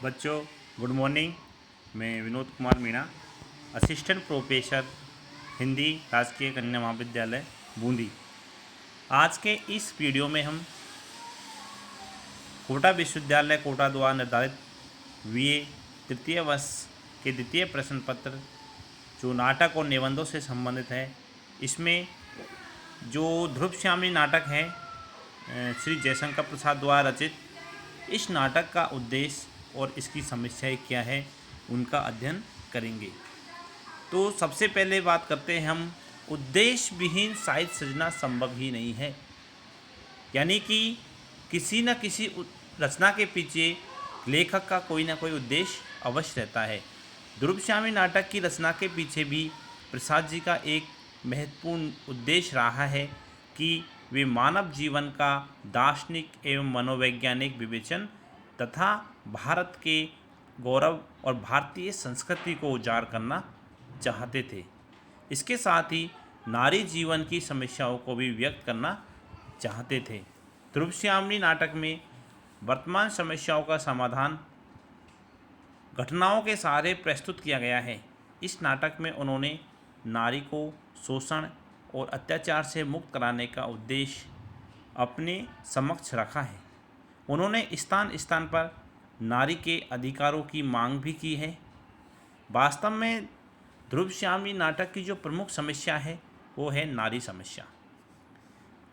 बच्चों, good morning. मैं Vinod Kumar Meena, assistant professor Hindi, राजकीय कन्या महाविद्यालय बूंदी। आज के इस वीडियो में हम कोटा विश्वविद्यालय कोटा द्वारा निर्धारित बीए तृतीय वर्ष के द्वितीय प्रश्न पत्र जो नाटक और निबंधों से संबंधित है, इसमें जो ध्रुव श्यामली नाटक है श्री जयशंकर प्रसाद द्वारा रचित, इस नाटक का उद्देश्य और इसकी समस्याएं क्या है उनका अध्ययन करेंगे। तो सबसे पहले बात करते हैं हम, उद्देश्य विहीन साहित्य सृजना संभव ही नहीं है। यानी कि किसी न किसी रचना के पीछे लेखक का कोई ना कोई उद्देश्य अवश्य रहता है। ध्रुव श्यामली नाटक की रचना के पीछे भी प्रसाद जी का एक महत्वपूर्ण उद्देश्य रहा है कि वे मानव जीवन का दार्शनिक एवं मनोवैज्ञानिक विवेचन तथा भारत के गौरव और भारतीय संस्कृति को उजागर करना चाहते थे। इसके साथ ही नारी जीवन की समस्याओं को भी व्यक्त करना चाहते थे। ध्रुव श्यामली नाटक में वर्तमान समस्याओं का समाधान घटनाओं के सहारे प्रस्तुत किया गया है। इस नाटक में उन्होंने नारी को शोषण और अत्याचार से मुक्त कराने का उद्देश्य अपने समक्ष रखा है। उन्होंने स्थान स्थान पर नारी के अधिकारों की मांग भी की है। वास्तव में ध्रुव श्यामली नाटक की जो प्रमुख समस्या है वो है नारी समस्या।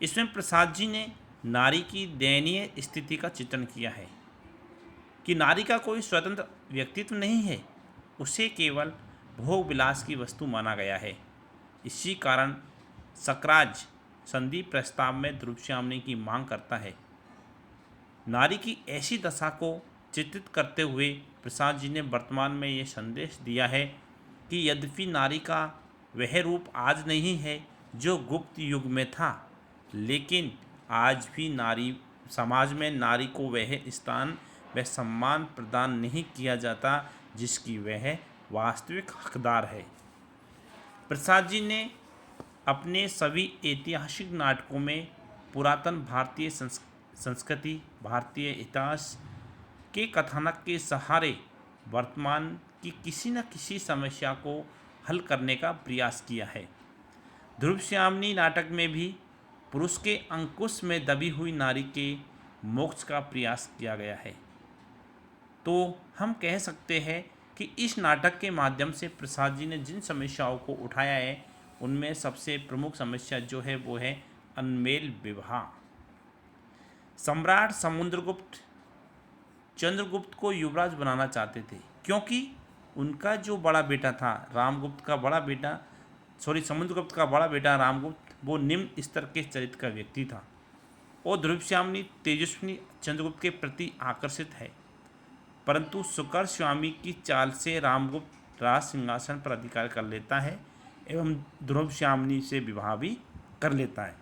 इसमें प्रसाद जी ने नारी की दयनीय स्थिति का चित्रण किया है कि नारी का कोई स्वतंत्र व्यक्तित्व नहीं है, उसे केवल भोग विलास की वस्तु माना गया है। इसी कारण सकराज संधि प्रस्ताव में ध्रुव श्यामली की मांग करता है। नारी की ऐसी दशा को चित्रित करते हुए प्रसाद जी ने वर्तमान में ये संदेश दिया है कि यद्यपि नारी का वह रूप आज नहीं है जो गुप्त युग में था, लेकिन आज भी नारी समाज में नारी को वह स्थान व सम्मान प्रदान नहीं किया जाता जिसकी वह वास्तविक हकदार है। प्रसाद जी ने अपने सभी ऐतिहासिक नाटकों में पुरातन भारतीय संस्कृति, भारतीय इतिहास के कथानक के सहारे वर्तमान की किसी न किसी समस्या को हल करने का प्रयास किया है। ध्रुव श्यामली नाटक में भी पुरुष के अंकुश में दबी हुई नारी के मोक्ष का प्रयास किया गया है। तो हम कह सकते हैं कि इस नाटक के माध्यम से प्रसाद जी ने जिन समस्याओं को उठाया है उनमें सबसे प्रमुख समस्या जो है वो है अनमेल विवाह। सम्राट समुद्रगुप्त चंद्रगुप्त को युवराज बनाना चाहते थे, क्योंकि उनका जो बड़ा बेटा था समुद्रगुप्त का बड़ा बेटा रामगुप्त वो निम्न स्तर के चरित्र का व्यक्ति था और ध्रुव श्यामली तेजस्विनी चंद्रगुप्त के प्रति आकर्षित है। परंतु शुकर स्वामी की चाल से रामगुप्त राज सिंहासन पर अधिकार कर लेता है एवं ध्रुव श्यामली से विवाह भी कर लेता है।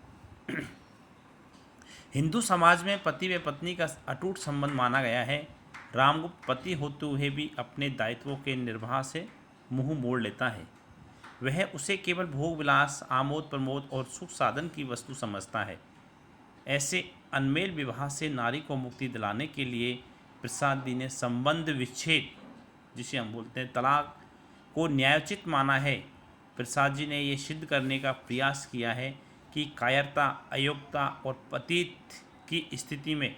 हिंदू समाज में पति व पत्नी का अटूट संबंध माना गया है। रामगुप्त पति होते हुए भी अपने दायित्वों के निर्वाह से मुंह मोड़ लेता है। वह उसे केवल भोग विलास, आमोद प्रमोद और सुख साधन की वस्तु समझता है। ऐसे अनमेल विवाह से नारी को मुक्ति दिलाने के लिए प्रसाद जी ने संबंध विच्छेद, जिसे हम बोलते हैं तलाक, को न्यायोचित माना है। प्रसाद जी ने ये सिद्ध करने का प्रयास किया है कि कायरता, अयोग्यता और पतित की स्थिति में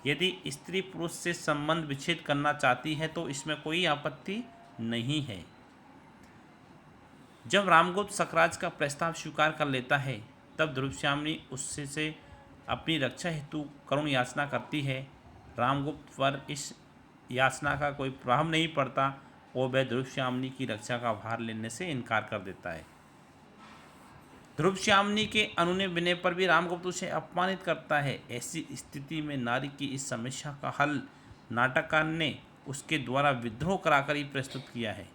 यदि स्त्री पुरुष से संबंध विच्छेद करना चाहती है तो इसमें कोई आपत्ति नहीं है। जब रामगुप्त सकराज का प्रस्ताव स्वीकार कर लेता है तब ध्रुव श्यामली उससे अपनी रक्षा हेतु करुण याचना करती है। रामगुप्त पर इस याचना का कोई प्रभाव नहीं पड़ता और वह ध्रुव श्यामली की रक्षा का भार लेने से इनकार कर देता है। ध्रुव श्यामली के अनुनय विनय पर भी रामगुप्त उसे अपमानित करता है। ऐसी स्थिति में नारी की इस समस्या का हल नाटककार ने उसके द्वारा विद्रोह कराकर ही प्रस्तुत किया है।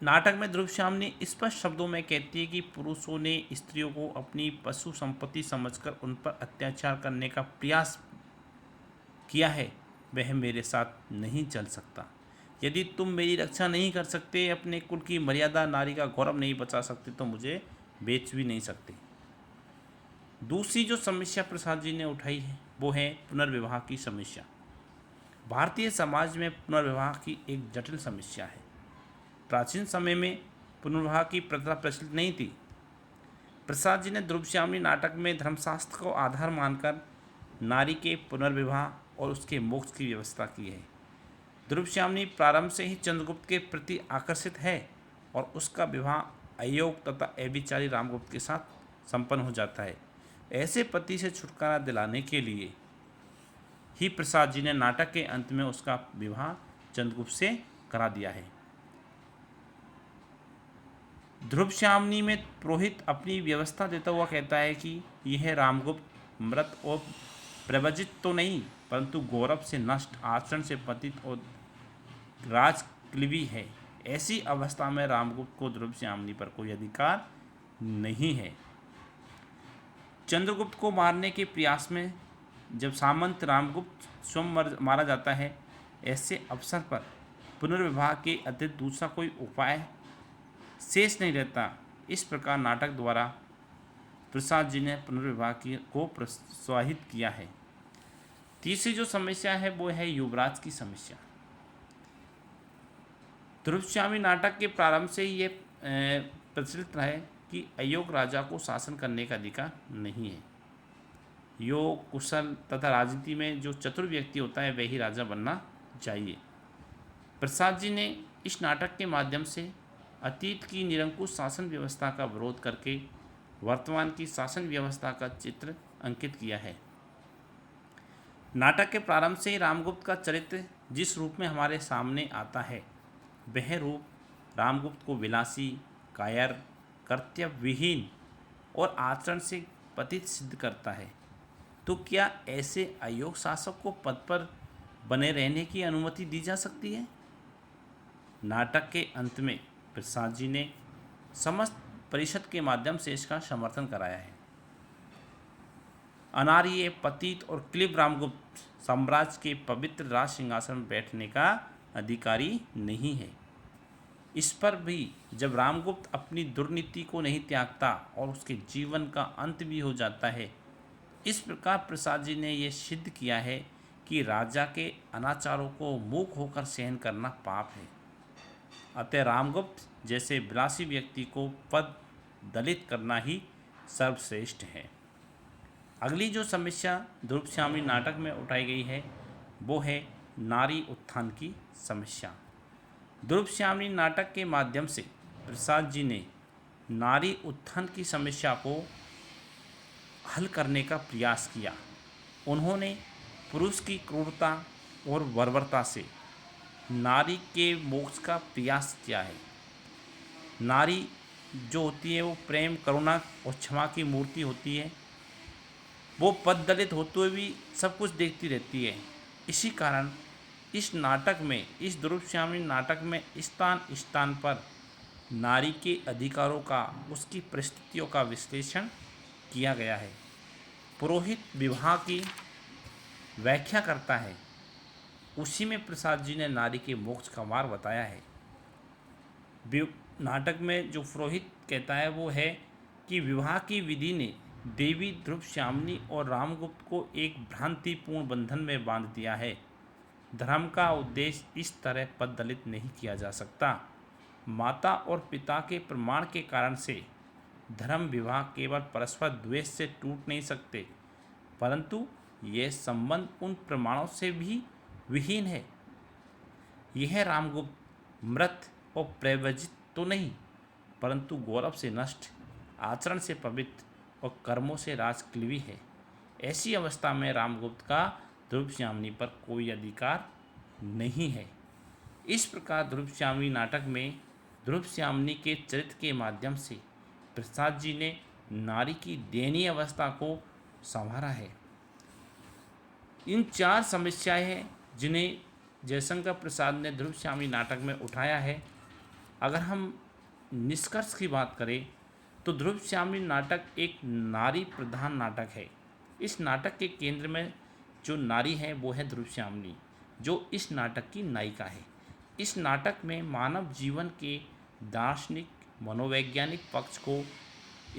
नाटक में ध्रुव श्यामली स्पष्ट शब्दों में कहती है कि पुरुषों ने स्त्रियों को अपनी पशु संपत्ति समझकर उन पर अत्याचार करने का प्रयास किया है, वह मेरे साथ नहीं चल सकता। यदि तुम मेरी रक्षा नहीं कर सकते, अपने कुल की मर्यादा, नारी का गौरव नहीं बचा सकते, तो मुझे बेच भी नहीं सकते। दूसरी जो समस्या प्रसाद जी ने उठाई है वो है पुनर्विवाह की समस्या। भारतीय समाज में पुनर्विवाह की एक जटिल समस्या है। प्राचीन समय में पुनर्विवाह की प्रथा प्रचलित नहीं थी। प्रसाद जी ने ध्रुवश्यामणी नाटक में धर्मशास्त्र को आधार मानकर नारी के पुनर्विवाह और उसके मोक्ष की व्यवस्था की है। ध्रुवश्यामणी प्रारंभ से ही चंद्रगुप्त के प्रति आकर्षित है और उसका विवाह अयोग तथा अभिचारी रामगुप्त के साथ संपन्न हो जाता है। ऐसे पति से छुटकारा दिलाने के लिए ही प्रसाद जी ने नाटक के अंत में उसका विवाह चंद्रगुप्त से करा दिया है। ध्रुवश्यामणी में पुरोहित अपनी व्यवस्था देता हुआ कहता है कि यह रामगुप्त मृत और प्रवजित तो नहीं, परंतु गौरव से नष्ट, आचरण से पतित और राजक्लीवी है। ऐसी अवस्था में रामगुप्त को ध्रुवश्यामणी पर कोई अधिकार नहीं है। चंद्रगुप्त को मारने के प्रयास में जब सामंत रामगुप्त स्वयं मारा जाता है, ऐसे अवसर पर पुनर्विवाह के अतिरिक्त दूसरा कोई उपाय शेष नहीं रहता। इस प्रकार नाटक द्वारा प्रसाद जी ने पुनर्विवाह को प्रोत्साहित किया है। तीसरी जो समस्या है वो है युवराज की समस्या। ध्रुवश्यामणी नाटक के प्रारंभ से ही ये प्रचलित है कि अयोग राजा को शासन करने का अधिकार नहीं है। योग, कुशल तथा राजनीति में जो चतुर व्यक्ति होता है वही राजा बनना चाहिए। प्रसाद जी ने इस नाटक के माध्यम से अतीत की निरंकुश शासन व्यवस्था का विरोध करके वर्तमान की शासन व्यवस्था का चित्र अंकित किया है। नाटक के प्रारंभ से ही रामगुप्त का चरित्र जिस रूप में हमारे सामने आता है, वह रूप रामगुप्त को विलासी, कायर, कर्तव्यविहीन और आचरण से पतित सिद्ध करता है। तो क्या ऐसे अयोग्य शासक को पद पर बने रहने की अनुमति दी जा सकती है? नाटक के अंत में प्रसाद जी ने समस्त परिषद के माध्यम से इसका समर्थन कराया है। अनार्य, पतित और क्लीब रामगुप्त साम्राज्य के पवित्र राज सिंहासन में बैठने का अधिकारी नहीं है। इस पर भी जब रामगुप्त अपनी दुर्नीति को नहीं त्यागता और उसके जीवन का अंत भी हो जाता है, इस प्रकार प्रसाद जी ने यह सिद्ध किया है कि राजा के अनाचारों को मूक होकर सहन करना पाप है। अतः रामगुप्त जैसे विलासी व्यक्ति को पद दलित करना ही सर्वश्रेष्ठ है। अगली जो समस्या ध्रुवश्यामणी नाटक में उठाई गई है वो है नारी उत्थान की समस्या। ध्रुवश्यामणी नाटक के माध्यम से प्रसाद जी ने नारी उत्थान की समस्या को हल करने का प्रयास किया। उन्होंने पुरुष की क्रूरता और बर्बरता से नारी के मोक्ष का प्रयास किया है। नारी जो होती है वो प्रेम, करुणा और क्षमा की मूर्ति होती है। वो पद दलित होते हुए भी सब कुछ देखती रहती है। इसी कारण इस नाटक में, इस ध्रुवश्यामणी नाटक में स्थान स्थान पर नारी के अधिकारों का, उसकी परिस्थितियों का विश्लेषण किया गया है। पुरोहित विवाह की व्याख्या करता है, उसी में प्रसाद जी ने नारी के मोक्ष का मार्ग बताया है। नाटक में जो पुरोहित कहता है वो है कि विवाह की विधि ने देवी ध्रुवश्यामणी और रामगुप्त को एक भ्रांतिपूर्ण बंधन में बांध दिया है। धर्म का उद्देश्य इस तरह पद दलित नहीं किया जा सकता। माता और पिता के प्रमाण के कारण से धर्म विवाह केवल परस्पर द्वेष से टूट नहीं सकते, परंतु यह संबंध उन प्रमाणों से भी विहीन है। यह रामगुप्त मृत और प्रवजित तो नहीं, परंतु गौरव से नष्ट, आचरण से पवित्र और कर्मों से राजक्लीवी है। ऐसी अवस्था में रामगुप्त का ध्रुवश्यामणी पर कोई अधिकार नहीं है। इस प्रकार ध्रुवश्यामणी नाटक में ध्रुवश्यामणी के चरित्र के माध्यम से प्रसाद जी ने नारी की दयनीय अवस्था को संवारा है। इन चार समस्याएं हैं जिन्हें जयशंकर प्रसाद ने ध्रुवश्यामणी नाटक में उठाया है। अगर हम निष्कर्ष की बात करें तो ध्रुवश्यामणी नाटक एक नारी प्रधान नाटक है। इस नाटक के केंद्र में जो नारी है वो है ध्रुवश्यामणी, जो इस नाटक की नायिका है। इस नाटक में मानव जीवन के दार्शनिक, मनोवैज्ञानिक पक्ष को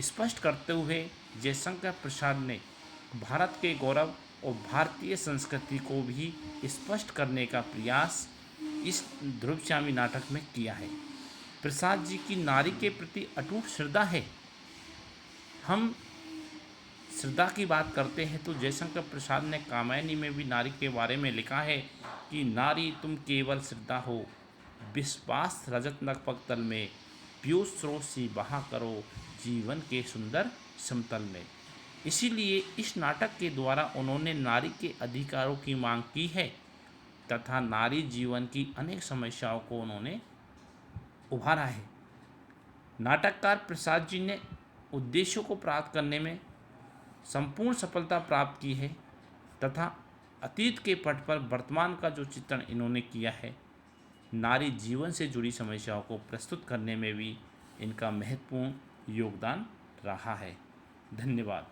स्पष्ट करते हुए जयशंकर प्रसाद ने भारत के गौरव और भारतीय संस्कृति को भी स्पष्ट करने का प्रयास इस ध्रुवचामी नाटक में किया है। प्रसाद जी की नारी के प्रति अटूट श्रद्धा है। हम श्रद्धा की बात करते हैं तो जयशंकर प्रसाद ने कामायनी में भी नारी के बारे में लिखा है कि नारी तुम केवल श्रद्धा हो, विश्वास रजत नकपक तल में, पीयूष स्रोत सी बहा करो जीवन के सुंदर समतल में। इसीलिए इस नाटक के द्वारा उन्होंने नारी के अधिकारों की मांग की है तथा नारी जीवन की अनेक समस्याओं को उन्होंने उभारा है। नाटककार प्रसाद जी ने उद्देश्यों को प्राप्त करने में संपूर्ण सफलता प्राप्त की है तथा अतीत के पट पर वर्तमान का जो चित्रण इन्होंने किया है, नारी जीवन से जुड़ी समस्याओं को प्रस्तुत करने में भी इनका महत्वपूर्ण योगदान रहा है। धन्यवाद।